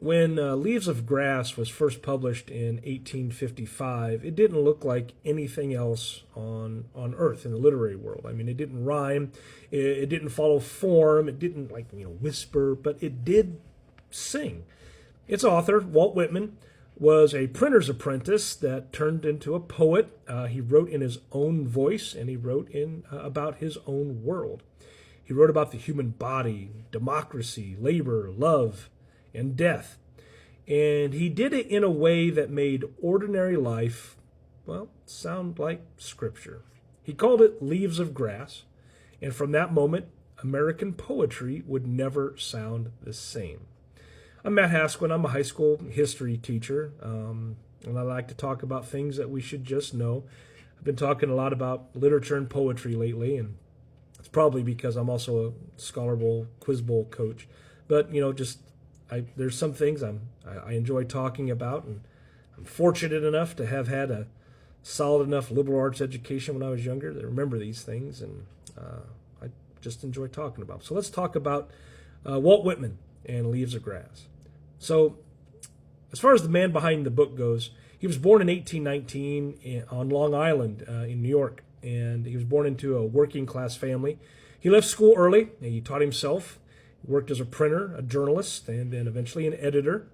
When Leaves of Grass was first published in 1855, it didn't look like anything else on Earth in the literary world. I mean, it didn't rhyme, it didn't follow form, it didn't whisper, but it did sing. Its author, Walt Whitman, was a printer's apprentice that turned into a poet. He wrote in his own voice, and he wrote in about his own world. He wrote about the human body, democracy, labor, love, and death. And he did it in a way that made ordinary life, well, sound like scripture. He called it Leaves of Grass, and from that moment, American poetry would never sound the same. I'm Matt Hasquin. I'm a high school history teacher, and I like to talk about things that we should just know. I've been talking a lot about literature and poetry lately, and it's probably because I'm also a Scholar Bowl, Quiz Bowl coach. But, there's some things I enjoy talking about, and I'm fortunate enough to have had a solid enough liberal arts education when I was younger to remember these things, and I just enjoy talking about them. So let's talk about Walt Whitman and Leaves of Grass. So as far as the man behind the book goes, he was born in 1819 on Long Island in New York, and he was born into a working class family. He left school early, and he taught himself. He worked as a printer, a journalist, and then eventually an editor.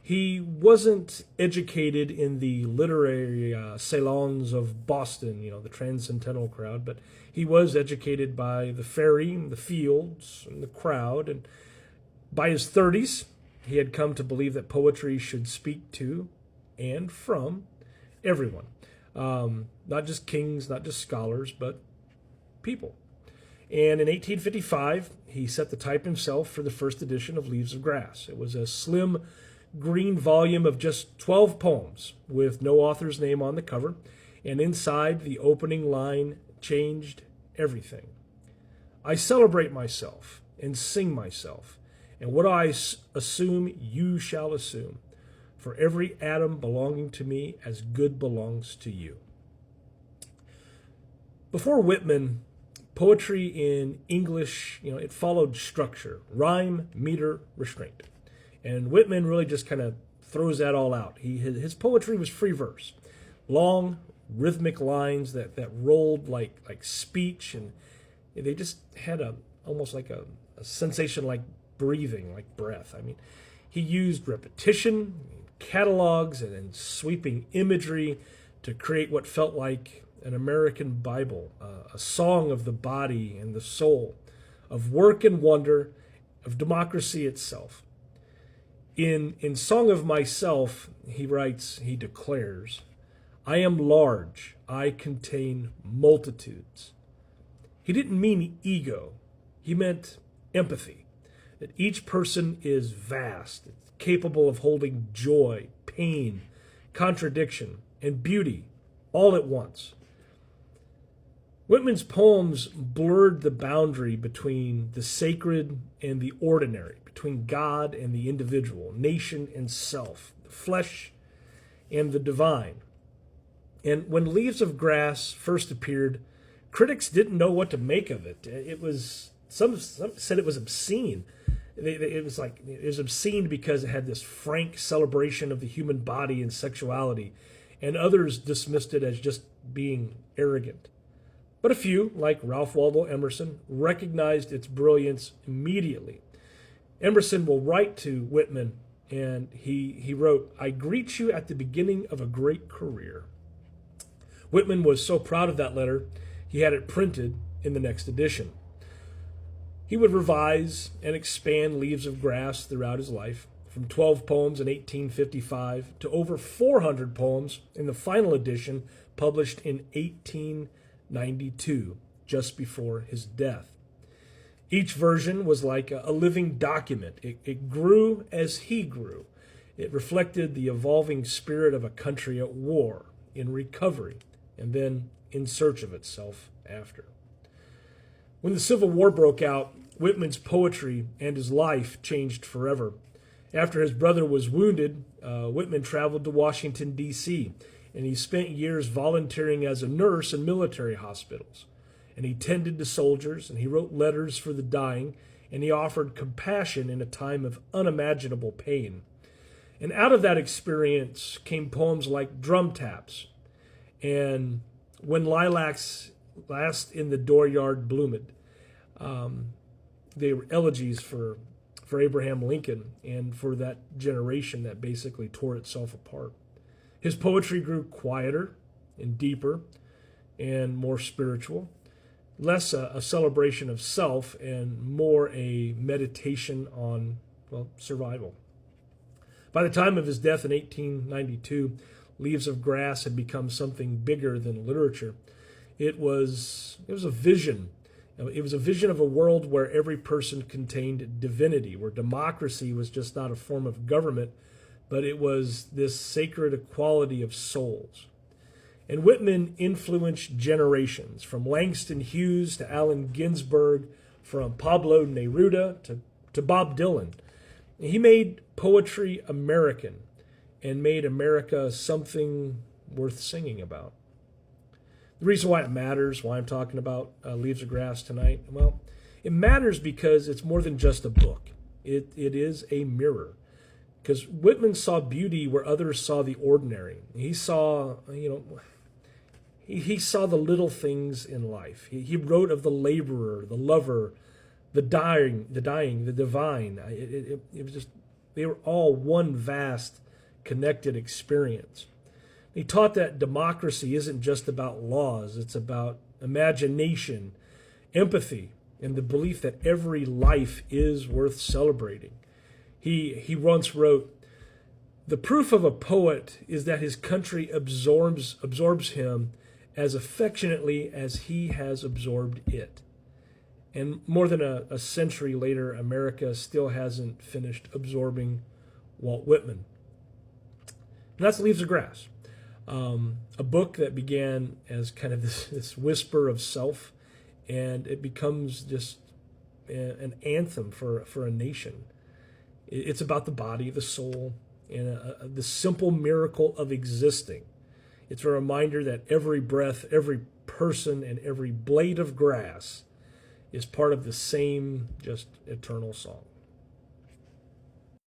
He wasn't educated in the literary salons of Boston, the transcendental crowd, but he was educated by the ferry, the fields, and the crowd. And by his 30s, he had come to believe that poetry should speak to and from everyone. Not just kings, not just scholars, but people. And in 1855, he set the type himself for the first edition of Leaves of Grass. It was a slim green volume of just 12 poems with no author's name on the cover. And inside, the opening line changed everything. I celebrate myself and sing myself, and what I assume you shall assume, for every atom belonging to me as good belongs to you. Before Whitman, poetry in English, it followed structure, rhyme, meter, restraint. And Whitman really just kind of throws that all out. His poetry was free verse, long, rhythmic lines that rolled like speech, and they just had almost like a sensation like breathing, like breath. I mean, he used repetition, catalogs, and sweeping imagery to create what felt like an American Bible, a song of the body and the soul, of work and wonder, of democracy itself. In Song of Myself, he declares, I am large, I contain multitudes. He didn't mean ego, he meant empathy, that each person is vast, capable of holding joy, pain, contradiction, and beauty all at once. Whitman's poems blurred the boundary between the sacred and the ordinary, between God and the individual, nation and self, the flesh and the divine. And when Leaves of Grass first appeared, critics didn't know what to make of it. It was some said it was obscene. It was obscene because it had this frank celebration of the human body and sexuality, and others dismissed it as just being arrogant. But a few, like Ralph Waldo Emerson, recognized its brilliance immediately. Emerson will write to Whitman, and he wrote, I greet you at the beginning of a great career. Whitman was so proud of that letter, he had it printed in the next edition. He would revise and expand Leaves of Grass throughout his life, from 12 poems in 1855 to over 400 poems in the final edition published in 1892, just before his death. Each version was like a living document. It grew as he grew. It reflected the evolving spirit of a country at war, in recovery, and then in search of itself after. When the Civil War broke out, Whitman's poetry and his life changed forever. After his brother was wounded, Whitman traveled to Washington, D.C., and he spent years volunteering as a nurse in military hospitals. And he tended to soldiers, and he wrote letters for the dying, and he offered compassion in a time of unimaginable pain. And out of that experience came poems like Drum Taps and When Lilacs Last in the Dooryard Bloomed. They were elegies for Abraham Lincoln and for that generation that basically tore itself apart. His poetry grew quieter and deeper and more spiritual, less a celebration of self and more a meditation on, well, survival. By the time of his death in 1892, Leaves of Grass had become something bigger than literature. It was a vision. It was a vision of a world where every person contained divinity, where democracy was just not a form of government, but it was this sacred equality of souls. And Whitman influenced generations, from Langston Hughes to Allen Ginsberg, from Pablo Neruda to Bob Dylan. He made poetry American and made America something worth singing about. The reason why it matters, why I'm talking about Leaves of Grass tonight, well, it matters because it's more than just a book. It is a mirror. Because Whitman saw beauty where others saw the ordinary. He saw, he saw the little things in life. He wrote of the laborer, the lover, the dying, the divine. It was just, they were all one vast, connected experience. He taught that democracy isn't just about laws, it's about imagination, empathy, and the belief that every life is worth celebrating. He once wrote, "The proof of a poet is that his country absorbs him as affectionately as he has absorbed it." And more than a century later, America still hasn't finished absorbing Walt Whitman. And that's Leaves of Grass. A book that began as kind of this whisper of self, and it becomes just an anthem for a nation. It's about the body, the soul, and the simple miracle of existing. It's a reminder that every breath, every person, and every blade of grass is part of the same just eternal song.